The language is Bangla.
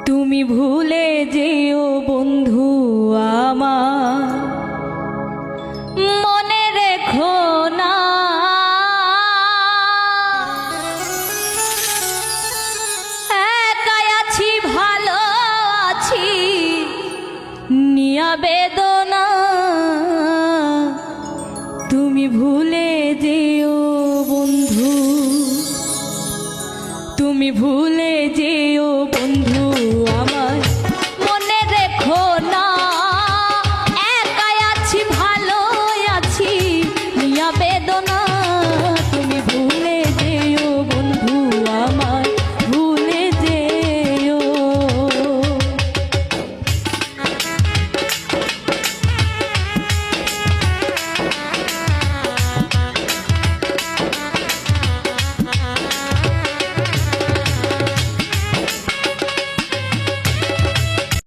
তুমি ভুলে যেও বন্ধু আমার, মনে রেখো না একাই আছি, ভালো আছি নিয়া বেদনা। তুমি ভুলে যেও বন্ধু, তুমি ভুলে